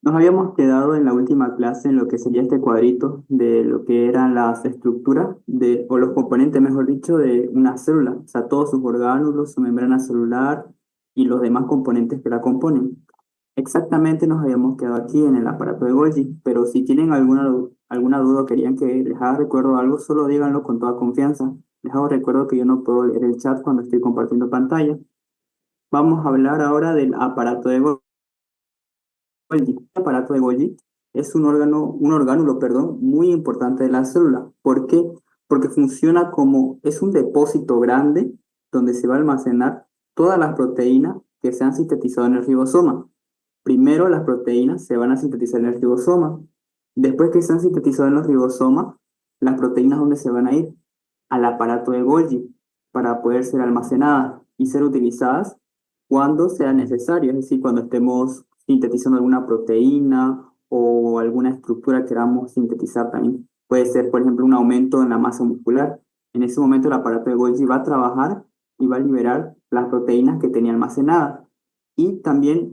Nos habíamos quedado en la última clase en lo que sería este cuadrito de lo que eran las estructuras o los componentes, mejor dicho, de una célula, o sea, todos sus orgánulos, su membrana celular y los demás componentes que la componen. Exactamente nos habíamos quedado aquí en el aparato de Golgi, pero si tienen alguna duda o querían que les haga recuerdo algo, solo díganlo con toda confianza. Les hago recuerdo que yo no puedo leer el chat cuando estoy compartiendo pantalla. Vamos a hablar ahora del aparato de Golgi. El aparato de Golgi es un orgánulo, perdón, muy importante de la célula. ¿Por qué? Porque funciona como, es un depósito grande donde se va a almacenar todas las proteínas que se han sintetizado en el ribosoma. Primero las proteínas se van a sintetizar en el ribosoma. Después que se han sintetizado en los ribosomas, las proteínas ¿dónde se van a ir? Al aparato de Golgi para poder ser almacenadas y ser utilizadas cuando sea necesario, es decir, cuando estemos sintetizando alguna proteína o alguna estructura que queramos sintetizar también. Puede ser, por ejemplo, un aumento en la masa muscular. En ese momento el aparato de Golgi va a trabajar y va a liberar las proteínas que tenía almacenadas. Y también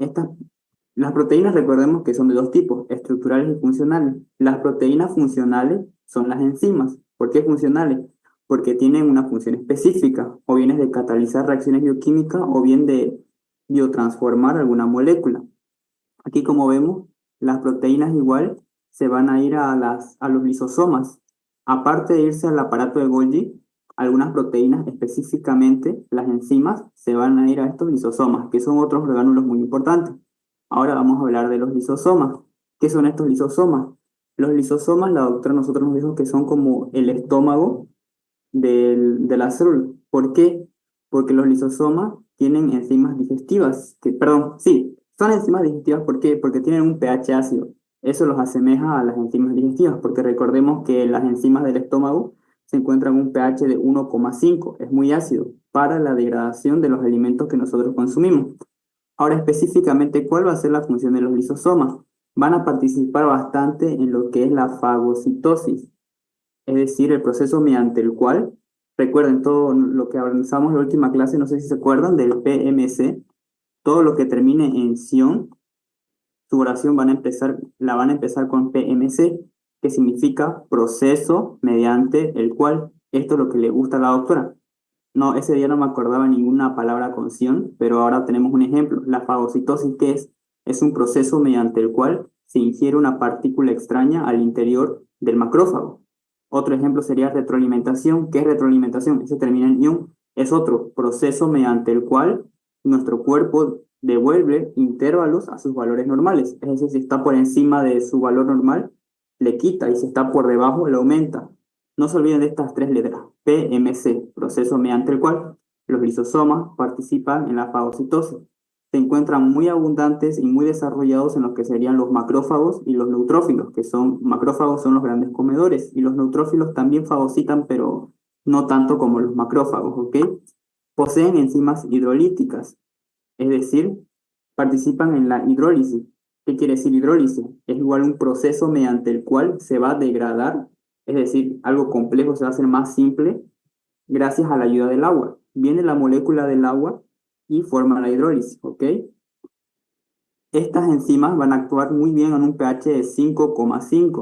las proteínas, recordemos que son de dos tipos, estructurales y funcionales. Las proteínas funcionales son las enzimas. ¿Por qué funcionales? Porque tienen una función específica, o bien es de catalizar reacciones bioquímicas, o bien de biotransformar alguna molécula. Aquí, como vemos, las proteínas igual se van a ir a los lisosomas. Aparte de irse al aparato de Golgi, algunas proteínas, específicamente las enzimas, se van a ir a estos lisosomas, que son otros orgánulos muy importantes. Ahora vamos a hablar de los lisosomas. ¿Qué son estos lisosomas? Los lisosomas, la doctora nosotros nos dijo que son como el estómago de la célula. ¿Por qué? Porque los lisosomas tienen enzimas digestivas, perdón, sí, son enzimas digestivas, ¿por qué? Porque tienen un pH ácido. Eso los asemeja a las enzimas digestivas, porque recordemos que las enzimas del estómago se encuentran en un pH de 1,5, es muy ácido, para la degradación de los alimentos que nosotros consumimos. Ahora específicamente, ¿cuál va a ser la función de los lisosomas? Van a participar bastante en lo que es la fagocitosis, es decir, el proceso mediante el cual, recuerden todo lo que avanzamos en la última clase, no sé si se acuerdan del PMC, todo lo que termine en ción, su oración la van a empezar con PMC, que significa proceso mediante el cual. Esto es lo que le gusta a la doctora. No, ese día no me acordaba ninguna palabra con ción, pero ahora tenemos un ejemplo. La fagocitosis, ¿qué es? Es un proceso mediante el cual se ingiere una partícula extraña al interior del macrófago. Otro ejemplo sería retroalimentación. ¿Qué es retroalimentación? Ese termina en ion. Es otro proceso mediante el cual nuestro cuerpo devuelve intervalos a sus valores normales. Es decir, si está por encima de su valor normal, le quita, y si está por debajo, le aumenta. No se olviden de estas tres letras, PMC, proceso mediante el cual los lisosomas participan en la fagocitosis. Se encuentran muy abundantes y muy desarrollados en los que serían los macrófagos y los neutrófilos, macrófagos son los grandes comedores, y los neutrófilos también fagocitan, pero no tanto como los macrófagos, ¿ok? Poseen enzimas hidrolíticas, es decir, participan en la hidrólisis. ¿Qué quiere decir hidrólisis? Es igual un proceso mediante el cual se va a degradar, es decir, algo complejo se va a hacer más simple gracias a la ayuda del agua. Viene la molécula del agua y forma la hidrólisis, ¿ok? Estas enzimas van a actuar muy bien en un pH de 5,5.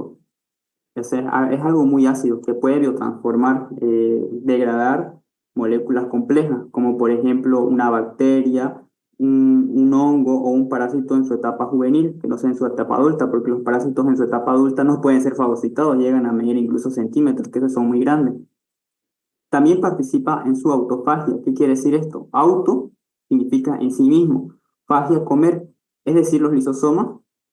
O sea, es algo muy ácido que puede biotransformar, degradar moléculas complejas, como por ejemplo una bacteria, un hongo o un parásito en su etapa juvenil, que no sea en su etapa adulta, porque los parásitos en su etapa adulta no pueden ser fagocitados, llegan a medir incluso centímetros, que esos son muy grandes. También participa en su autofagia. ¿Qué quiere decir esto? Auto significa en sí mismo, fagia, comer, es decir, los lisosomas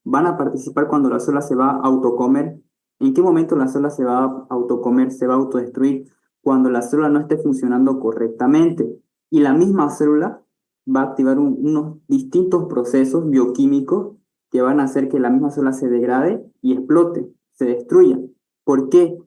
van a participar cuando la célula se va a autocomer. ¿En qué momento la célula se va a autocomer, se va a autodestruir? Cuando la célula no esté funcionando correctamente. Y la misma célula va a activar unos distintos procesos bioquímicos que van a hacer que la misma célula se degrade y explote, se destruya. ¿Por qué?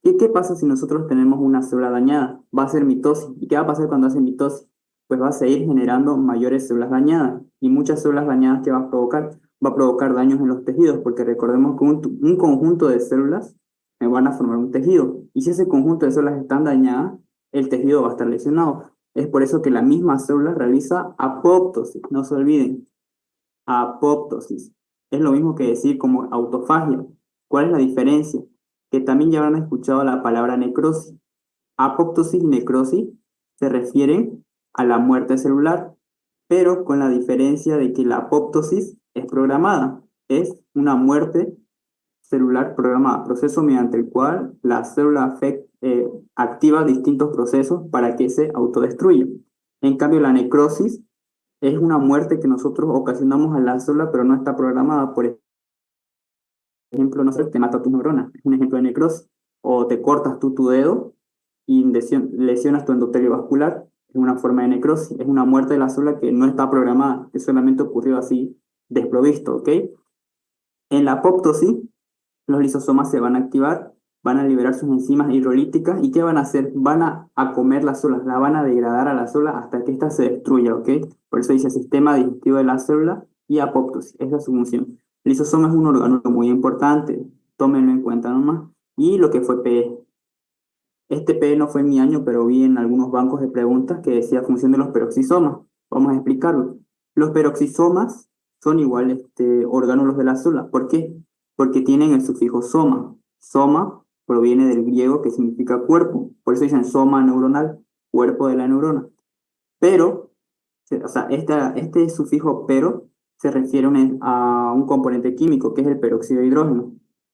¿Qué pasa si nosotros tenemos una célula dañada? Va a ser mitosis. ¿Y qué va a pasar cuando hace mitosis? Pues va a seguir generando mayores células dañadas. Y muchas células dañadas que va a provocar, va a provocar daños en los tejidos, porque recordemos que un conjunto de células van a formar un tejido. Y si ese conjunto de células están dañadas, el tejido va a estar lesionado. Es por eso que la misma célula realiza apoptosis. No se olviden, apoptosis. Es lo mismo que decir como autofagia. ¿Cuál es la diferencia? Que también ya habrán escuchado la palabra necrosis. Apoptosis y necrosis se refieren a la muerte celular, pero con la diferencia de que la apoptosis es programada, es una muerte celular programada, proceso mediante el cual la célula activa distintos procesos para que se autodestruya. En cambio, la necrosis es una muerte que nosotros ocasionamos a la célula, pero no está programada. Por ejemplo, no sé, te mata tus neuronas, es un ejemplo de necrosis. O te cortas tú tu dedo y lesionas tu endotelio vascular, es una forma de necrosis, es una muerte de la célula que no está programada, que solamente ocurrió así desprovisto, ¿ok? En la apoptosis, los lisosomas se van a activar, van a liberar sus enzimas hidrolíticas y ¿qué van a hacer? Van a comer las células, la van a degradar a la célula hasta que ésta se destruya, ¿ok? Por eso dice sistema digestivo de la célula y apoptosis, esa es su función. El lisosoma es un órgano muy importante, tómenlo en cuenta nomás. Y lo que fue PE. Este PE no fue en mi año, pero vi en algunos bancos de preguntas que decía función de los peroxisomas. Vamos a explicarlo. Los peroxisomas son igual orgánulos de la célula. ¿Por qué? Porque tienen el sufijo soma. Soma proviene del griego que significa cuerpo. Por eso dicen soma neuronal, cuerpo de la neurona. Pero, o sea, este sufijo pero se refiere a un componente químico que es el peróxido de hidrógeno.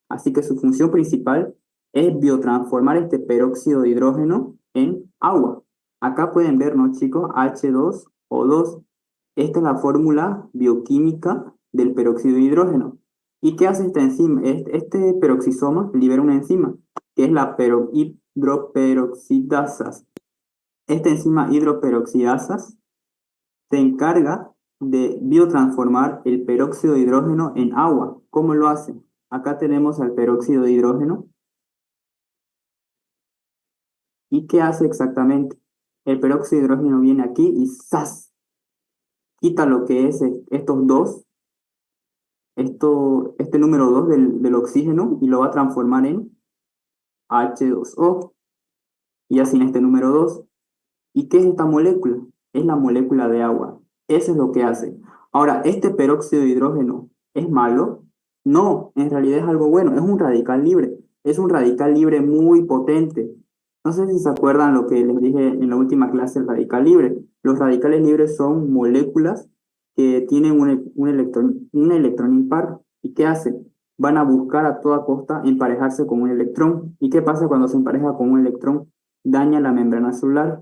Así que su función principal es biotransformar este peróxido de hidrógeno en agua. Acá pueden ver, ¿no, chicos? H2O2. Esta es la fórmula bioquímica del peróxido de hidrógeno. ¿Y qué hace esta enzima? Este peroxisoma libera una enzima, que es la hidroperoxidasa. Esta enzima hidroperoxidasas se encarga de biotransformar el peróxido de hidrógeno en agua. ¿Cómo lo hace? Acá tenemos al peróxido de hidrógeno. ¿Y qué hace exactamente? El peróxido de hidrógeno viene aquí y ¡zas! Quita lo que es estos dos, este número 2 del oxígeno y lo va a transformar en H2O. Y así en este número 2. ¿Y qué es esta molécula? Es la molécula de agua. Eso es lo que hace. Ahora, ¿este peróxido de hidrógeno es malo? No, en realidad es algo bueno. Es un radical libre. Es un radical libre muy potente. No sé si se acuerdan lo que les dije en la última clase, el radical libre. Los radicales libres son moléculas que tienen un electrón impar. ¿Y qué hacen? Van a buscar a toda costa emparejarse con un electrón. ¿Y qué pasa cuando se empareja con un electrón? Daña la membrana celular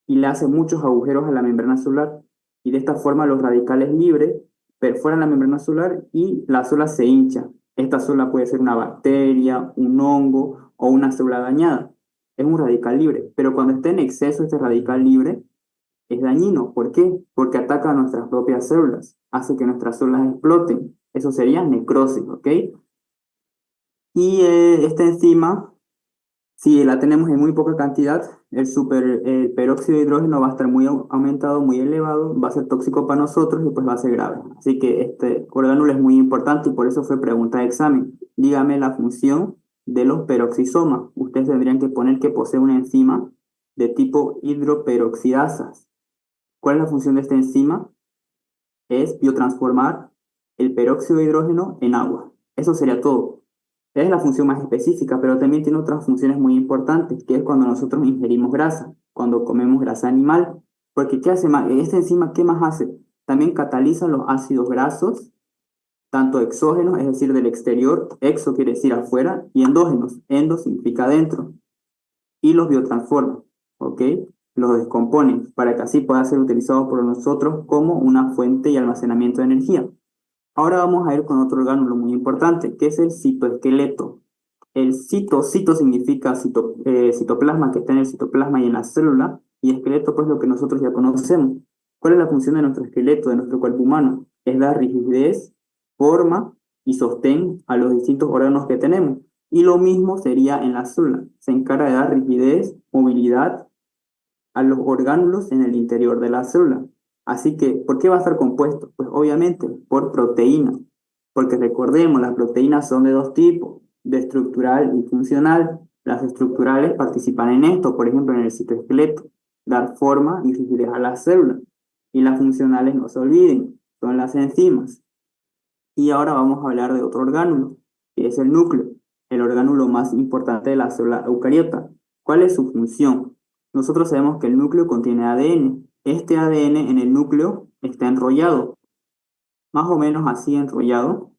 y le hace muchos agujeros a la membrana celular. Y de esta forma los radicales libres perforan la membrana celular y la célula se hincha. Esta célula puede ser una bacteria, un hongo o una célula dañada. Es un radical libre, pero cuando esté en exceso este radical libre es dañino. ¿Por qué? Porque ataca a nuestras propias células, hace que nuestras células exploten. Eso sería necrosis, ¿ok? Y esta enzima, si la tenemos en muy poca cantidad, el peróxido de hidrógeno va a estar muy aumentado, muy elevado, va a ser tóxico para nosotros y pues va a ser grave. Así que este orgánulo es muy importante y por eso fue pregunta de examen. Dígame la función de los peroxisomas. Ustedes tendrían que poner que posee una enzima de tipo hidroperoxidasas. ¿Cuál es la función de esta enzima? Es biotransformar el peróxido de hidrógeno en agua. Eso sería todo. Es la función más específica, pero también tiene otras funciones muy importantes, que es cuando nosotros ingerimos grasa, cuando comemos grasa animal. Porque ¿qué hace más? Esta enzima, ¿qué más hace? También cataliza los ácidos grasos, tanto exógenos, es decir, del exterior, exo quiere decir afuera, y endógenos, endo significa adentro, y los biotransforma, ¿ok? Los descompone para que así pueda ser utilizado por nosotros como una fuente y almacenamiento de energía. Ahora vamos a ir con otro orgánulo muy importante, que es el citoesqueleto. El cito significa citoplasma, que está en el citoplasma y en la célula, y esqueleto, pues lo que nosotros ya conocemos. ¿Cuál es la función de nuestro esqueleto, de nuestro cuerpo humano? Es dar rigidez, forma y sostén a los distintos órganos que tenemos. Y lo mismo sería en la célula. Se encarga de dar rigidez, movilidad a los orgánulos en el interior de la célula. Así que, ¿por qué va a estar compuesto? Pues obviamente por proteínas, porque recordemos, las proteínas son de dos tipos, de estructural y funcional. Las estructurales participan en esto, por ejemplo, en el citoesqueleto, dar forma y rigidez a las células. Y las funcionales, no se olviden, son las enzimas. Y ahora vamos a hablar de otro orgánulo, que es el núcleo, el orgánulo más importante de la célula eucariota. ¿Cuál es su función? Nosotros sabemos que el núcleo contiene ADN. Este ADN en el núcleo está enrollado, más o menos así enrollado,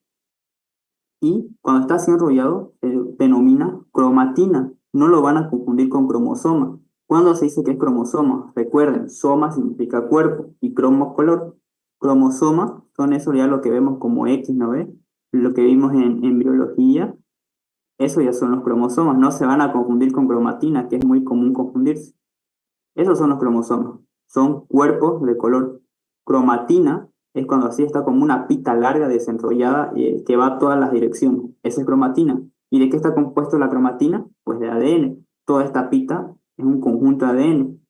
y cuando está así enrollado se denomina cromatina. No lo van a confundir con cromosoma. ¿Cuándo se dice que es cromosoma? Recuerden, soma significa cuerpo y cromo color. Cromosomas son eso ya lo que vemos como X, ¿no ve? Lo que vimos en biología, eso ya son los cromosomas. No se van a confundir con cromatina, que es muy común confundirse. Esos son los cromosomas. Son cuerpos de color. Cromatina es cuando así está como una pita larga desenrollada que va a todas las direcciones. Esa es cromatina. ¿Y de qué está compuesto la cromatina? Pues de ADN. Toda esta pita es un conjunto de ADN.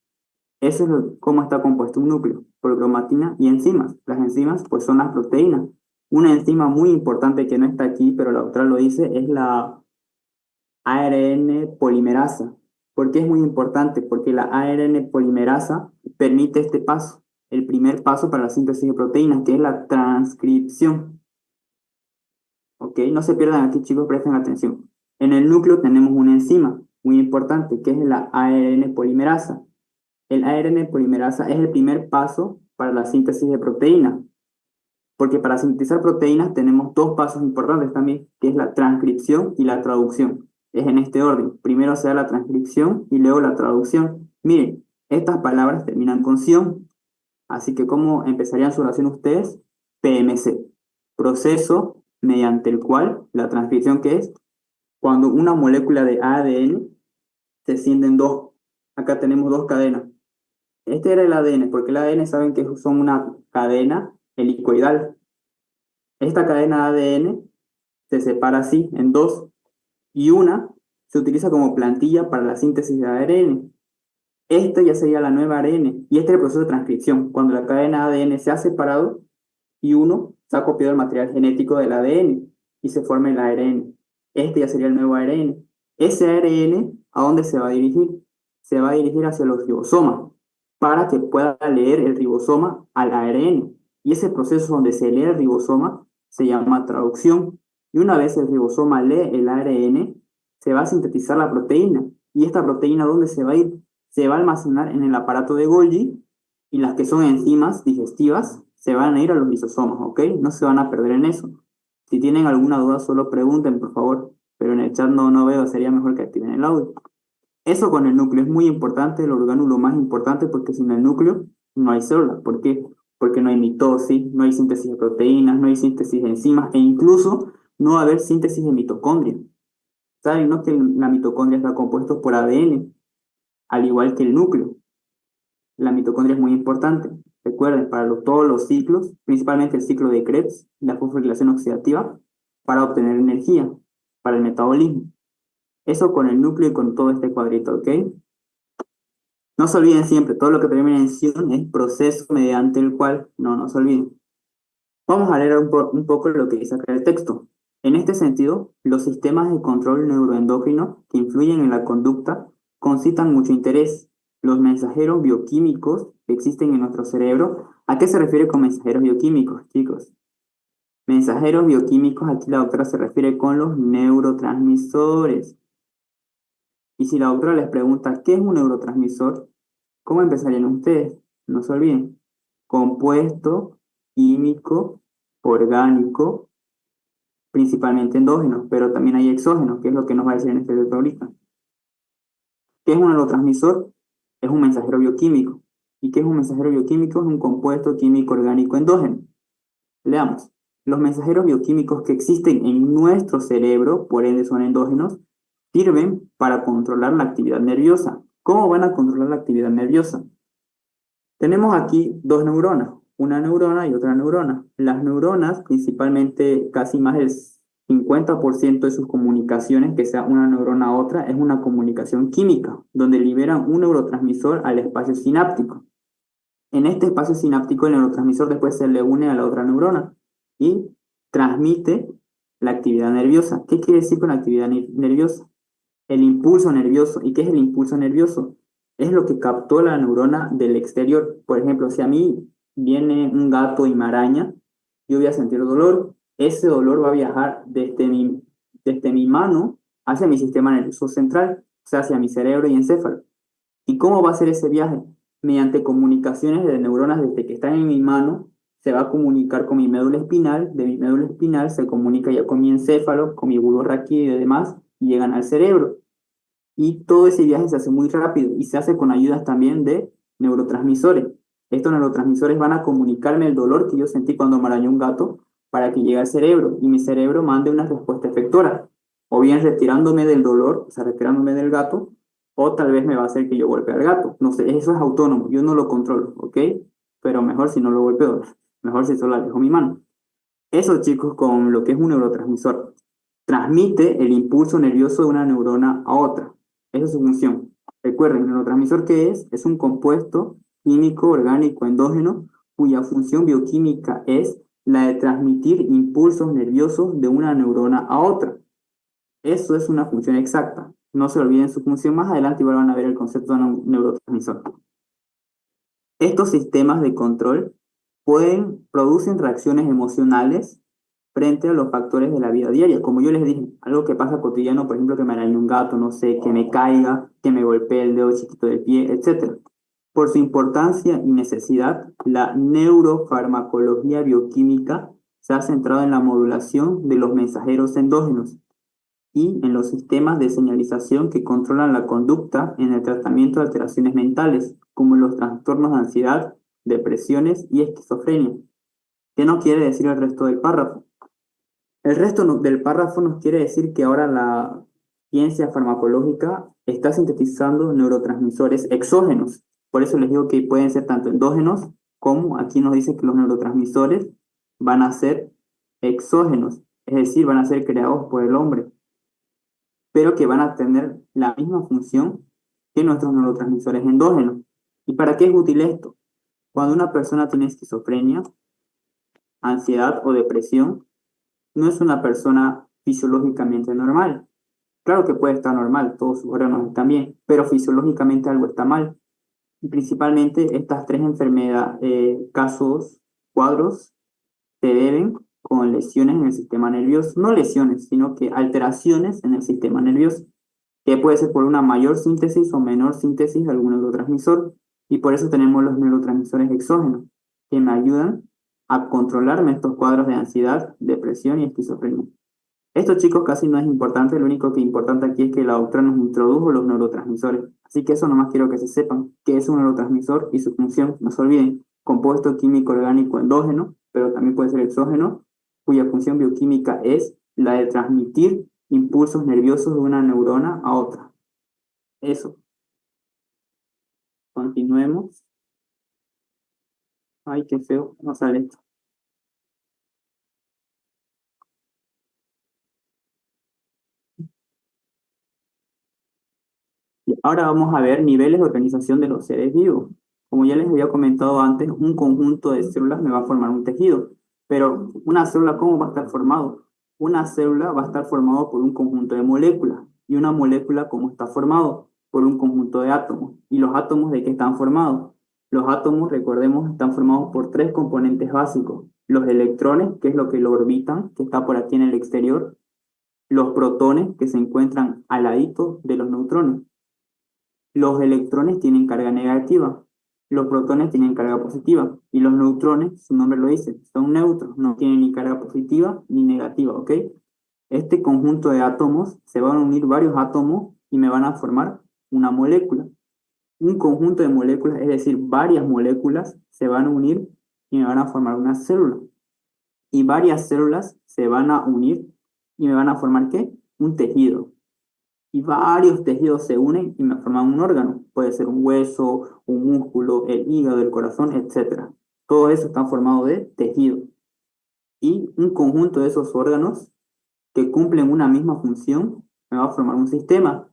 Ese es cómo está compuesto un núcleo, por cromatina y enzimas. Las enzimas pues son las proteínas. Una enzima muy importante que no está aquí, pero la otra lo dice, es la ARN polimerasa. ¿Por qué es muy importante? Porque la ARN polimerasa permite este paso, el primer paso para la síntesis de proteínas, que es la transcripción. ¿Ok? No se pierdan aquí, chicos, presten atención. En el núcleo tenemos una enzima muy importante, que es la ARN polimerasa. El ARN polimerasa es el primer paso para la síntesis de proteínas, porque para sintetizar proteínas tenemos dos pasos importantes también, que es la transcripción y la traducción. Es en este orden. Primero se da la transcripción y luego la traducción. Miren, estas palabras terminan con ción, así que ¿cómo empezarían su oración ustedes? PMC, proceso mediante el cual la transcripción que es cuando una molécula de ADN se ciende en dos. Acá tenemos dos cadenas. Este era el ADN, porque el ADN saben que son una cadena helicoidal. Esta cadena de ADN se separa así en dos y una se utiliza como plantilla para la síntesis de ARN. Esta ya sería la nueva ARN y este es el proceso de transcripción, cuando la cadena ADN se ha separado y uno se ha copiado el material genético del ADN y se forma el ARN. Este ya sería el nuevo ARN. Ese ARN, ¿a dónde se va a dirigir? Se va a dirigir hacia los ribosomas para que pueda leer el ribosoma al ARN. Y ese proceso donde se lee el ribosoma se llama traducción. Y una vez el ribosoma lee el ARN, se va a sintetizar la proteína. ¿Y esta proteína dónde se va a ir? Se va a almacenar en el aparato de Golgi y las que son enzimas digestivas se van a ir a los lisosomas, ¿ok? No se van a perder en eso. Si tienen alguna duda, solo pregunten, por favor. Pero en el chat no veo, sería mejor que activen el audio. Eso con el núcleo es muy importante, el orgánulo más importante, porque sin el núcleo no hay célula. ¿Por qué? Porque no hay mitosis, no hay síntesis de proteínas, no hay síntesis de enzimas e incluso no va a haber síntesis de mitocondria. ¿Saben, no? Que la mitocondria está compuesta por ADN, al igual que el núcleo. La mitocondria es muy importante. Recuerden, para todos los ciclos, principalmente el ciclo de Krebs, la fosforilación oxidativa, para obtener energía, para el metabolismo. Eso con el núcleo y con todo este cuadrito, ¿ok? No se olviden siempre, todo lo que termina en ción es proceso mediante el cual, no se olviden. Vamos a leer un poco lo que dice acá el texto. En este sentido, los sistemas de control neuroendocrino que influyen en la conducta concitan mucho interés. Los mensajeros bioquímicos que existen en nuestro cerebro, ¿a qué se refiere con mensajeros bioquímicos, chicos? Mensajeros bioquímicos, aquí la doctora se refiere con los neurotransmisores. Y si la doctora les pregunta, ¿qué es un neurotransmisor? ¿Cómo empezarían ustedes? No se olviden. Compuesto, químico, orgánico, principalmente endógenos, pero también hay exógenos, que es lo que nos va a decir en este video ahorita. ¿Qué es un neurotransmisor? Es un mensajero bioquímico. ¿Y qué es un mensajero bioquímico? Es un compuesto químico orgánico endógeno. Leamos. Los mensajeros bioquímicos que existen en nuestro cerebro, por ende son endógenos, sirven para controlar la actividad nerviosa. ¿Cómo van a controlar la actividad nerviosa? Tenemos aquí dos neuronas, una neurona y otra neurona. Las neuronas, principalmente casi más del 50% de sus comunicaciones, que sea una neurona a otra, es una comunicación química, donde liberan un neurotransmisor al espacio sináptico. En este espacio sináptico, el neurotransmisor después se le une a la otra neurona y transmite la actividad nerviosa. ¿Qué quiere decir con la actividad nerviosa? El impulso nervioso. ¿Y qué es el impulso nervioso? Es lo que captó la neurona del exterior. Por ejemplo, si a mí viene un gato y me araña, yo voy a sentir dolor. ese dolor va a viajar desde mi mano hacia mi sistema nervioso central, o sea, hacia mi cerebro y encéfalo. ¿Y cómo va a ser ese viaje? Mediante comunicaciones de neuronas desde que están en mi mano, se va a comunicar con mi médula espinal, de mi médula espinal se comunica ya con mi encéfalo, con mi bulbo raquídeo y demás, y llegan al cerebro. Y todo ese viaje se hace muy rápido y se hace con ayudas también de neurotransmisores. Estos neurotransmisores van a comunicarme el dolor que yo sentí cuando me arañó un gato para que llegue al cerebro y mi cerebro mande una respuesta efectora, o bien retirándome del dolor, o sea, retirándome del gato, o tal vez me va a hacer que yo golpee al gato. No sé, eso es autónomo, yo no lo controlo, ¿ok? Pero mejor si no lo golpeo, mejor si solo alejo mi mano. Eso, chicos, con lo que es un neurotransmisor. Transmite el impulso nervioso de una neurona a otra. Esa es su función. Recuerden, el neurotransmisor, ¿qué es? Es un compuesto químico orgánico endógeno cuya función bioquímica es la de transmitir impulsos nerviosos de una neurona a otra. Eso es una función exacta. No se olviden su función. Más adelante igual van a ver el concepto de neurotransmisor. Estos sistemas de control producen reacciones emocionales frente a los factores de la vida diaria. Como yo les dije, algo que pasa cotidiano, por ejemplo, que me arañe un gato, no sé, que me caiga, que me golpee el dedo chiquito del pie, etcétera. Por su importancia y necesidad, la neurofarmacología bioquímica se ha centrado en la modulación de los mensajeros endógenos y en los sistemas de señalización que controlan la conducta en el tratamiento de alteraciones mentales, como los trastornos de ansiedad, depresiones y esquizofrenia. ¿Qué nos quiere decir el resto del párrafo? El resto del párrafo nos quiere decir que ahora la ciencia farmacológica está sintetizando neurotransmisores exógenos. Por eso les digo que pueden ser tanto endógenos como aquí nos dice que los neurotransmisores van a ser exógenos, es decir, van a ser creados por el hombre, pero que van a tener la misma función que nuestros neurotransmisores endógenos. ¿Y para qué es útil esto? Cuando una persona tiene esquizofrenia, ansiedad o depresión, no es una persona fisiológicamente normal. Claro que puede estar normal, todos sus órganos están bien, pero fisiológicamente algo está mal. Y principalmente estas tres enfermedades, cuadros, se deben con lesiones en el sistema nervioso, no lesiones, sino que alteraciones en el sistema nervioso, que puede ser por una mayor síntesis o menor síntesis de algún neurotransmisor, y por eso tenemos los neurotransmisores exógenos, que me ayudan a controlarme estos cuadros de ansiedad, depresión y esquizofrenia. Esto, chicos, casi no es importante, lo único que es importante aquí es que la doctora nos introdujo los neurotransmisores, así que eso nomás quiero que se sepan, qué es un neurotransmisor y su función, no se olviden, compuesto químico orgánico endógeno, pero también puede ser exógeno, cuya función bioquímica es la de transmitir impulsos nerviosos de una neurona a otra. Eso. Continuemos. Ay, qué feo, no sale esto. Y ahora vamos a ver niveles de organización de los seres vivos. Como ya les había comentado antes, un conjunto de células me va a formar un tejido. Pero una célula, ¿cómo va a estar formado? Una célula va a estar formado por un conjunto de moléculas. Y una molécula, ¿cómo está formado? Por un conjunto de átomos. ¿Y los átomos de qué están formados? Los átomos, recordemos, están formados por tres componentes básicos. Los electrones, que es lo que lo orbitan, que está por aquí en el exterior. Los protones, que se encuentran al ladito de los neutrones. Los electrones tienen carga negativa, los protones tienen carga positiva y los neutrones, su nombre lo dice, son neutros, no tienen ni carga positiva ni negativa, ¿ok? Este conjunto de átomos se van a unir varios átomos y me van a formar una molécula. Un conjunto de moléculas, es decir, varias moléculas se van a unir y me van a formar una célula. Y varias células se van a unir y me van a formar ¿qué? Un tejido y varios tejidos se unen y me forman un órgano. Puede ser un hueso, un músculo, el hígado, el corazón, etcétera. Todo eso está formado de tejido. Y un conjunto de esos órganos que cumplen una misma función me va a formar un sistema.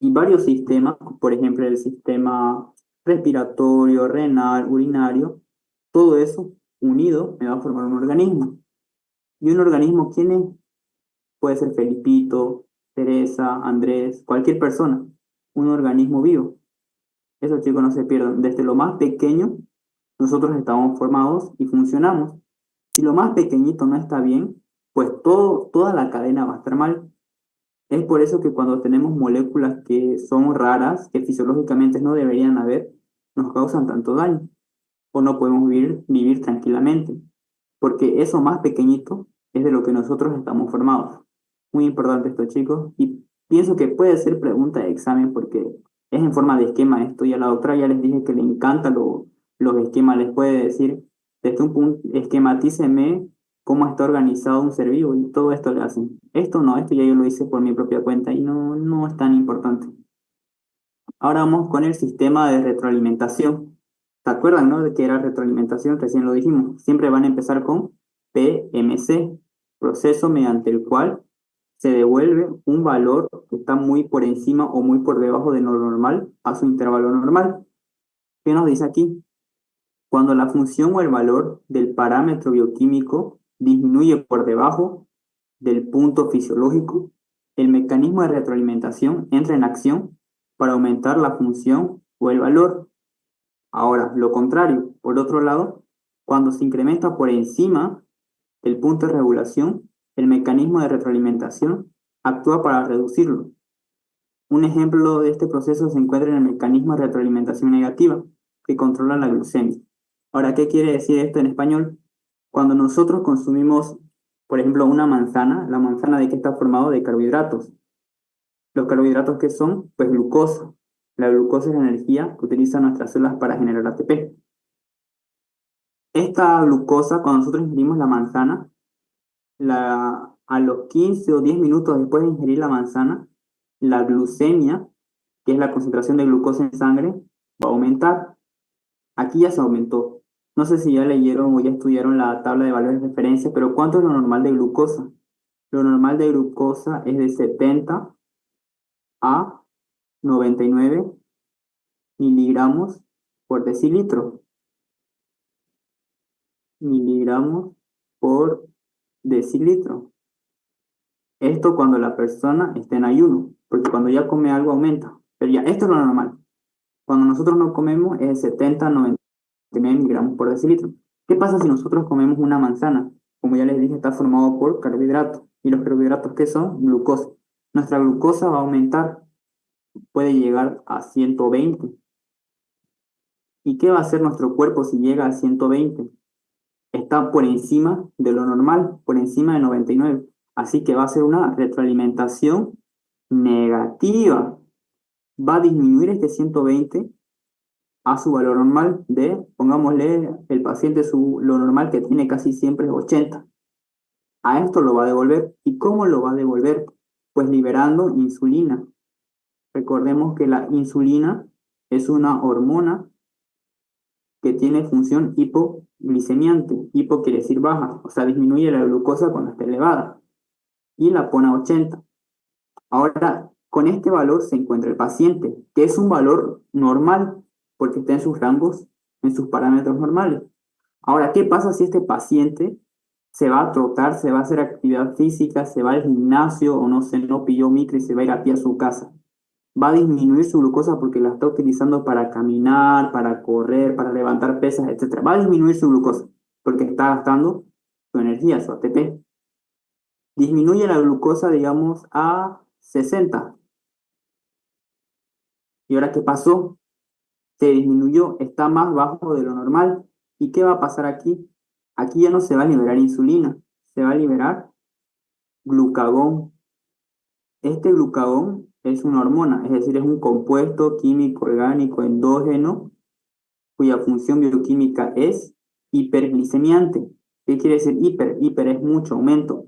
Y varios sistemas, por ejemplo, el sistema respiratorio, renal, urinario, todo eso unido me va a formar un organismo. Y un organismo, ¿quién es? Puede ser Felipito, Teresa, Andrés, cualquier persona, un organismo vivo. Eso, chicos, no se pierdan. Desde lo más pequeño, nosotros estamos formados y funcionamos. Si lo más pequeñito no está bien, pues toda la cadena va a estar mal. Es por eso que cuando tenemos moléculas que son raras, que fisiológicamente no deberían haber, nos causan tanto daño o no podemos vivir tranquilamente, porque eso más pequeñito es de lo que nosotros estamos formados. Muy importante esto, chicos, y pienso que puede ser pregunta de examen porque es en forma de esquema esto, y a la doctora ya les dije que le encantan los esquemas, les puede decir, desde un punto, esquematíceme cómo está organizado un ser vivo, y todo esto le hacen. Esto no, esto ya yo lo hice por mi propia cuenta y no es tan importante. Ahora vamos con el sistema de retroalimentación. ¿Se acuerdan, no? De que era retroalimentación, recién lo dijimos. Siempre van a empezar con PMC, proceso mediante el cual se devuelve un valor que está muy por encima o muy por debajo de lo normal a su intervalo normal. ¿Qué nos dice aquí? Cuando la función o el valor del parámetro bioquímico disminuye por debajo del punto fisiológico, el mecanismo de retroalimentación entra en acción para aumentar la función o el valor. Ahora, lo contrario, por otro lado, cuando se incrementa por encima del punto de regulación, el mecanismo de retroalimentación actúa para reducirlo. Un ejemplo de este proceso se encuentra en el mecanismo de retroalimentación negativa, que controla la glucemia. Ahora, ¿qué quiere decir esto en español? Cuando nosotros consumimos, por ejemplo, una manzana, ¿la manzana de qué está formado? De carbohidratos. ¿Los carbohidratos qué son? Pues glucosa. La glucosa es la energía que utilizan nuestras células para generar ATP. Esta glucosa, cuando nosotros ingerimos la manzana, a los 15 o 10 minutos después de ingerir la manzana, la glucemia, que es la concentración de glucosa en sangre, va a aumentar. Aquí ya se aumentó. No sé si ya leyeron o ya estudiaron la tabla de valores de referencia, pero ¿cuánto es lo normal de glucosa? Lo normal de glucosa es de 70 a 99 miligramos por decilitro. Miligramos por decilitro. Esto cuando la persona está en ayuno, porque cuando ya come algo aumenta. Pero ya, esto es lo normal. Cuando nosotros no comemos es de 70 a 99 miligramos por decilitro. ¿Qué pasa si nosotros comemos una manzana? Como ya les dije, está formado por carbohidratos. ¿Y los carbohidratos qué son? Glucosa. Nuestra glucosa va a aumentar, puede llegar a 120. ¿Y qué va a hacer nuestro cuerpo si llega a 120? Está por encima de lo normal, por encima de 99. Así que va a ser una retroalimentación negativa. Va a disminuir este 120 a su valor normal de, pongámosle, el paciente lo normal que tiene casi siempre es 80. A esto lo va a devolver. ¿Y cómo lo va a devolver? Pues liberando insulina. Recordemos que la insulina es una hormona que tiene función hipoglicemiante. Hipo quiere decir baja, o sea, disminuye la glucosa cuando está elevada y la pone a 80. Ahora, con este valor se encuentra el paciente, que es un valor normal, porque está en sus rangos, en sus parámetros normales. Ahora, ¿qué pasa si este paciente se va a trotar, se va a hacer actividad física, se va al gimnasio o no sé, no pilló micro y se va a ir a pie a su casa? Va a disminuir su glucosa porque la está utilizando para caminar, para correr, para levantar pesas, etcétera. Va a disminuir su glucosa porque está gastando su energía, su ATP. Disminuye la glucosa, digamos, a 60. ¿Y ahora qué pasó? Se disminuyó, está más bajo de lo normal. ¿Y qué va a pasar aquí? Aquí ya no se va a liberar insulina, se va a liberar glucagón. Este glucagón es una hormona, es decir, es un compuesto químico orgánico endógeno cuya función bioquímica es hiperglicemiante. ¿Qué quiere decir hiper? Hiper es mucho, aumento.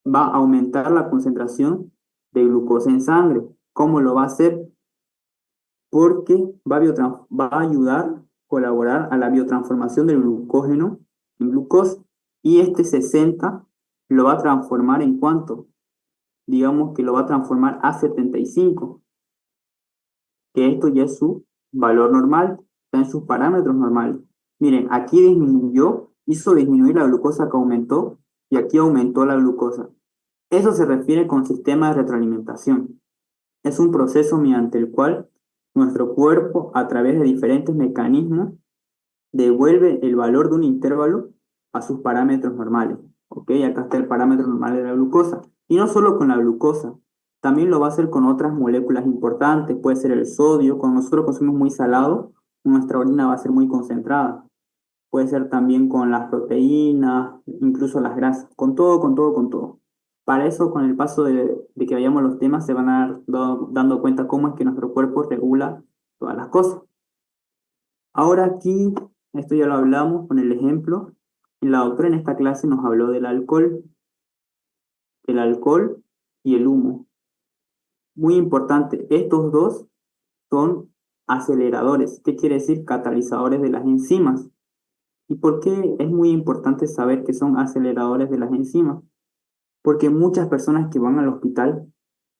Va a aumentar la concentración de glucosa en sangre. ¿Cómo lo va a hacer? Porque va a ayudar, colaborar a la biotransformación del glucógeno en glucosa. Y este 60 lo va a transformar en ¿cuánto? Digamos que lo va a transformar a 75, que esto ya es su valor normal, está en sus parámetros normales. Miren, aquí disminuyó, hizo disminuir la glucosa que aumentó y aquí aumentó la glucosa. Eso se refiere con sistema de retroalimentación. Es un proceso mediante el cual nuestro cuerpo, a través de diferentes mecanismos, devuelve el valor de un intervalo a sus parámetros normales. ¿ok? Acá está el parámetro normal de la glucosa. Y no solo con la glucosa, también lo va a hacer con otras moléculas importantes, puede ser el sodio, cuando nosotros consumimos muy salado, nuestra orina va a ser muy concentrada. Puede ser también con las proteínas, incluso las grasas, con todo, con todo, con todo. Para eso, con el paso de que vayamos los temas, se van a dar dando cuenta cómo es que nuestro cuerpo regula todas las cosas. Ahora aquí, esto ya lo hablamos con el ejemplo. La doctora en esta clase nos habló del alcohol y el humo. Muy importante, estos dos son aceleradores. ¿Qué quiere decir? Catalizadores de las enzimas. ¿Y por qué es muy importante saber que son aceleradores de las enzimas? Porque muchas personas que van al hospital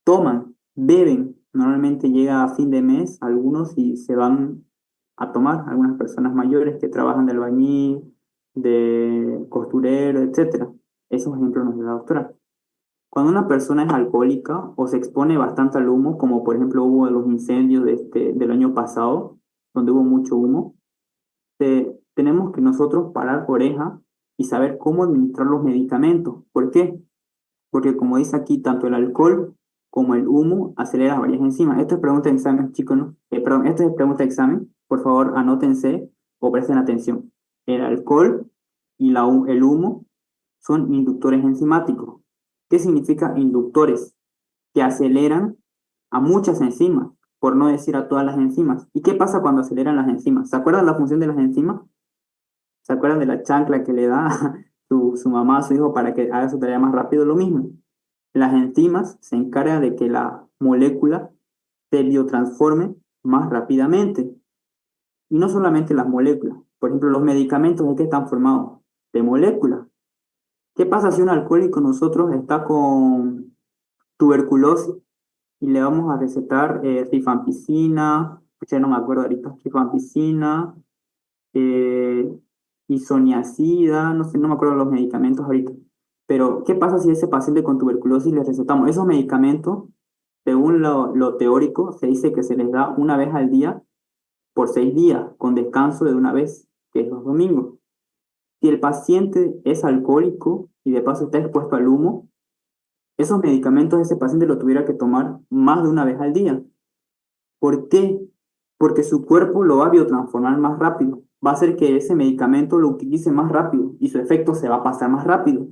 toman, beben, normalmente llega a fin de mes algunos y se van a tomar, algunas personas mayores que trabajan de albañil, de costurero, etcétera. Esos ejemplos nos da la doctora. Cuando una persona es alcohólica o se expone bastante al humo, como por ejemplo hubo los incendios del año pasado, donde hubo mucho humo, tenemos que nosotros parar oreja y saber cómo administrar los medicamentos. ¿Por qué? Porque como dice aquí, tanto el alcohol como el humo acelera varias enzimas. Esto es pregunta de examen, chicos, ¿no? Perdón, esto es pregunta de examen. Por favor, anótense o presten atención. El alcohol y el humo son inductores enzimáticos. ¿Qué significa inductores? Que aceleran a muchas enzimas, por no decir a todas las enzimas. ¿Y qué pasa cuando aceleran las enzimas? ¿Se acuerdan la función de las enzimas? ¿Se acuerdan de la chancla que le da su mamá a su hijo para que haga su tarea más rápido? Lo mismo. Las enzimas se encargan de que la molécula se biotransforme más rápidamente. Y no solamente las moléculas. Por ejemplo, los medicamentos, ¿de qué están formados? De moléculas. ¿Qué pasa si un alcohólico nosotros está con tuberculosis y le vamos a recetar rifampicina, ya no me acuerdo ahorita, rifampicina, eh, isoniazida, no sé, no me acuerdo los medicamentos ahorita. Pero, ¿qué pasa si a ese paciente con tuberculosis le recetamos esos medicamentos? Según lo teórico, se dice que se les da una vez al día por 6 días, con descanso de una vez, que es los domingos. Si el paciente es alcohólico y de paso está expuesto al humo, esos medicamentos ese paciente lo tuviera que tomar más de una vez al día. ¿Por qué? Porque su cuerpo lo va a biotransformar más rápido. Va a hacer que ese medicamento lo utilice más rápido y su efecto se va a pasar más rápido.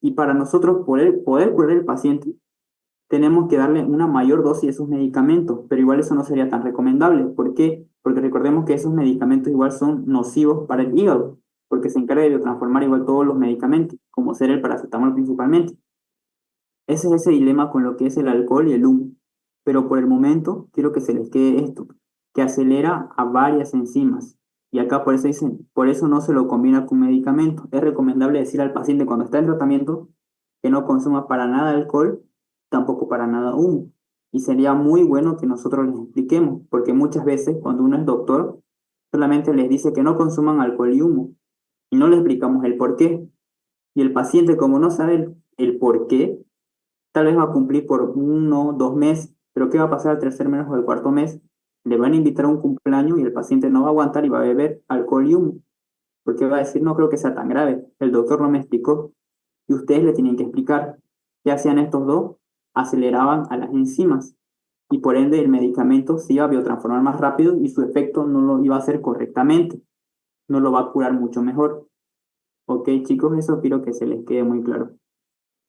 Y para nosotros poder curar al paciente, tenemos que darle una mayor dosis de esos medicamentos, pero igual eso no sería tan recomendable. ¿Por qué? Porque recordemos que esos medicamentos igual son nocivos para el hígado, porque se encarga de biotransformar igual todos los medicamentos, como ser el paracetamol principalmente. Ese es ese dilema con lo que es el alcohol y el humo. Pero por el momento quiero que se les quede esto, que acelera a varias enzimas. Y acá por eso dicen, por eso no se lo combina con medicamento. Es recomendable decir al paciente cuando está en tratamiento que no consuma para nada alcohol, tampoco para nada humo. Y sería muy bueno que nosotros les expliquemos, porque muchas veces cuando uno es doctor, solamente les dice que no consuman alcohol y humo. Y no le explicamos el por qué. Y el paciente, como no sabe el por qué, tal vez va a cumplir por 1, 2 meses, pero ¿qué va a pasar al tercer mes o al cuarto mes? Le van a invitar a un cumpleaños y el paciente no va a aguantar y va a beber alcohol y humo, porque va a decir, no creo que sea tan grave, el doctor no me explicó, y ustedes le tienen que explicar. ¿Qué hacían estos dos? Aceleraban a las enzimas, y por ende el medicamento se iba a biotransformar más rápido y su efecto no lo iba a hacer correctamente, no lo va a curar mucho mejor. Ok, chicos, eso quiero que se les quede muy claro.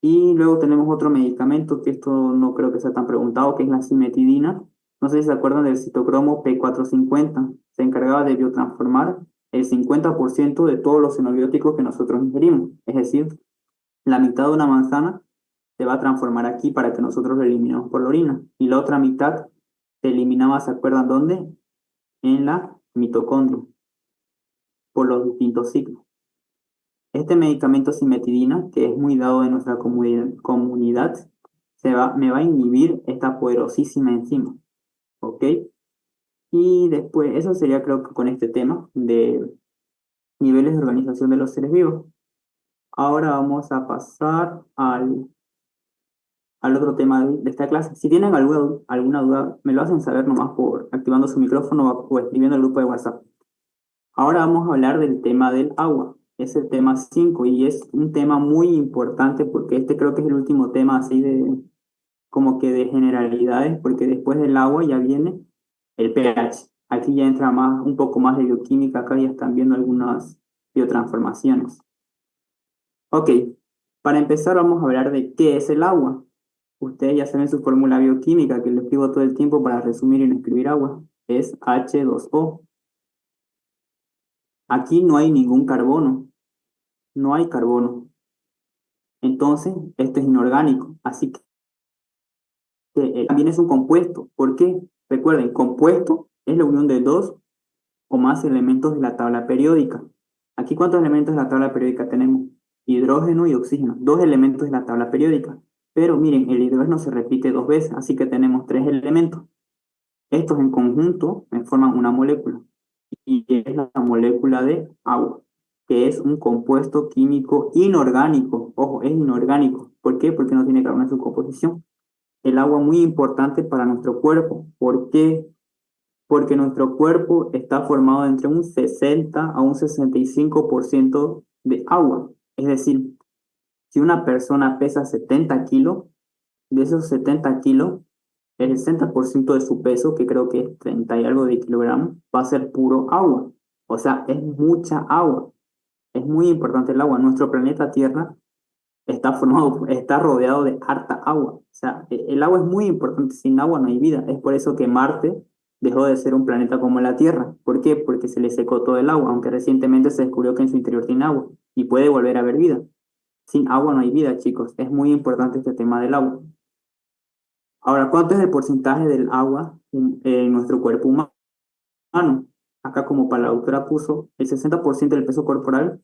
Y luego tenemos otro medicamento, que esto no creo que sea tan preguntado, que es la cimetidina. No sé si se acuerdan del citocromo P450. Se encargaba de biotransformar el 50% de todos los xenobióticos que nosotros ingerimos. Es decir, la mitad de una manzana se va a transformar aquí para que nosotros lo eliminemos por la orina. Y la otra mitad se eliminaba, ¿se acuerdan dónde? En la mitocondria, por los distintos ciclos. Este medicamento cimetidina, que es muy dado en nuestra comunidad, me va a inhibir esta poderosísima enzima, ¿ok? Y después, eso sería creo que con este tema de niveles de organización de los seres vivos. Ahora vamos a pasar al otro tema de esta clase. Si tienen alguna duda, me lo hacen saber nomás por activando su micrófono o escribiendo el grupo de WhatsApp. Ahora vamos a hablar del tema del agua. Es el tema 5 y es un tema muy importante porque este creo que es el último tema así de como que de generalidades, porque después del agua ya viene el pH. Aquí ya entra más, un poco más de bioquímica, acá ya están viendo algunas biotransformaciones. Ok, para empezar vamos a hablar de qué es el agua. Ustedes ya saben su fórmula bioquímica, que lo escribo todo el tiempo para resumir y no escribir agua. Es H2O. Aquí no hay ningún carbono, no hay carbono. Entonces, esto es inorgánico. Así que también es un compuesto. ¿Por qué? Recuerden, compuesto es la unión de dos o más elementos de la tabla periódica. Aquí, ¿cuántos elementos de la tabla periódica tenemos? Hidrógeno y oxígeno, dos elementos de la tabla periódica. Pero miren, el hidrógeno se repite dos veces, así que tenemos tres elementos. Estos en conjunto me forman una molécula y es la molécula de agua, que es un compuesto químico inorgánico. Ojo, es inorgánico. ¿Por qué? Porque no tiene carbono en su composición. El agua es muy importante para nuestro cuerpo. ¿Por qué? Porque nuestro cuerpo está formado entre un 60 a un 65% de agua. Es decir, si una persona pesa 70 kilos, de esos 70 kilos, el 60% de su peso, que creo que es 30 y algo de kilogramos, va a ser puro agua. O sea, es mucha agua. Es muy importante el agua. Nuestro planeta Tierra está formado, está rodeado de harta agua. O sea, el agua es muy importante. Sin agua no hay vida. Es por eso que Marte dejó de ser un planeta como la Tierra. ¿Por qué? Porque se le secó todo el agua, aunque recientemente se descubrió que en su interior tiene agua y puede volver a haber vida. Sin agua no hay vida, chicos. Es muy importante este tema del agua. Ahora, ¿cuánto es el porcentaje del agua en nuestro cuerpo humano? Acá, como para la autora puso, el 60% del peso corporal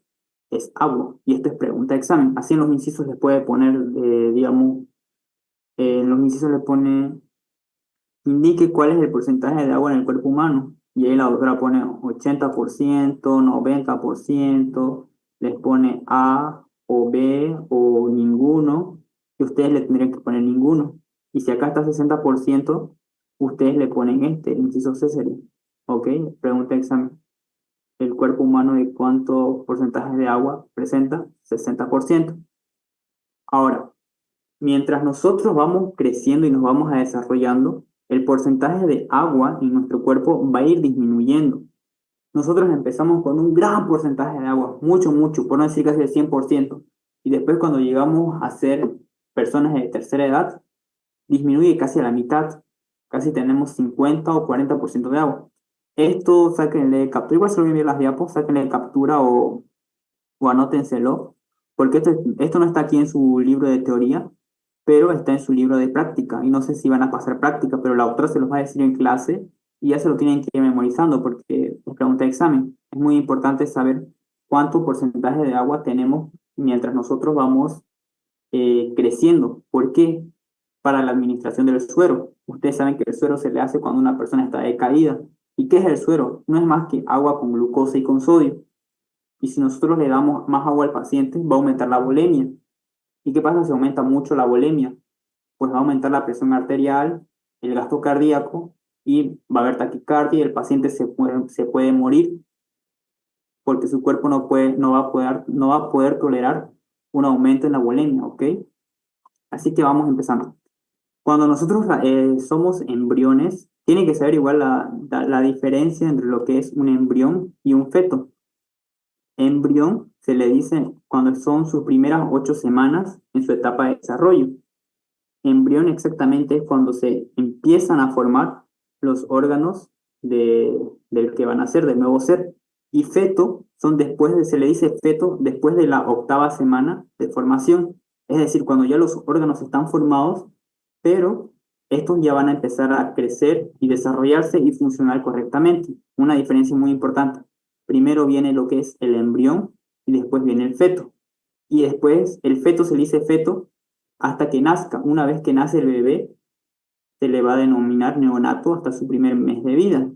es agua. Y esto es pregunta de examen. Así en los incisos les puede poner, digamos, en los incisos le pone, indique cuál es el porcentaje de agua en el cuerpo humano. Y ahí la autora pone 80%, 90%, les pone A o B o ninguno. Y ustedes le tendrían que poner ninguno. Y si acá está 60%, ustedes le ponen este, inciso C sería. ¿Ok? Pregunta de examen. El cuerpo humano, ¿de cuánto porcentaje de agua presenta? 60%. Ahora, mientras nosotros vamos creciendo y nos vamos a desarrollando, el porcentaje de agua en nuestro cuerpo va a ir disminuyendo. Nosotros empezamos con un gran porcentaje de agua, mucho, mucho, por no decir casi el 100%. Y después cuando llegamos a ser personas de tercera edad, disminuye casi a la mitad. Casi tenemos 50 o 40% de agua. Esto sáquenle captura, igual se lo voy a enviar las diapos, sáquenle captura o anótenselo, porque esto no está aquí en su libro de teoría, pero está en su libro de práctica. Y no sé si van a pasar práctica, pero la autora se los va a decir en clase y ya se lo tienen que ir memorizando porque es pregunta de examen. Es muy importante saber cuánto porcentaje de agua tenemos mientras nosotros vamos creciendo. ¿Por qué? Para la administración del suero. Ustedes saben que el suero se le hace cuando una persona está decaída. ¿Y qué es el suero? No es más que agua con glucosa y con sodio. Y si nosotros le damos más agua al paciente, va a aumentar la bulimia. ¿Y qué pasa si aumenta mucho la bulimia? Pues va a aumentar la presión arterial, el gasto cardíaco y va a haber taquicardia y el paciente se puede morir porque su cuerpo no va a poder tolerar un aumento en la bulimia, ¿ok? Así que vamos empezando. Cuando nosotros somos embriones, tienen que saber igual la diferencia entre lo que es un embrión y un feto. Embrión se le dice cuando son sus primeras 8 semanas en su etapa de desarrollo. Embrión exactamente es cuando se empiezan a formar los órganos del que van a ser, del nuevo ser. Y feto se le dice feto después de la 8ª semana de formación. Es decir, cuando ya los órganos están formados, pero estos ya van a empezar a crecer y desarrollarse y funcionar correctamente. Una diferencia muy importante. Primero viene lo que es el embrión y después viene el feto. Y después el feto se le dice feto hasta que nazca. Una vez que nace el bebé, se le va a denominar neonato hasta su primer mes de vida.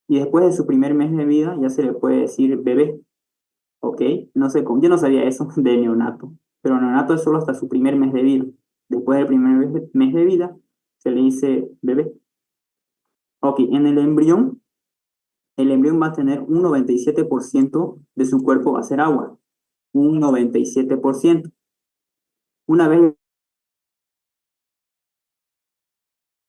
Y después de su primer mes de vida ya se le puede decir bebé. ¿Ok? No sé cómo, yo no sabía eso de neonato, pero neonato es solo hasta su primer mes de vida. Después del primer mes de vida se le dice bebé. Ok, en el embrión va a tener un 97% de su cuerpo va a ser agua. un 97%. Una vez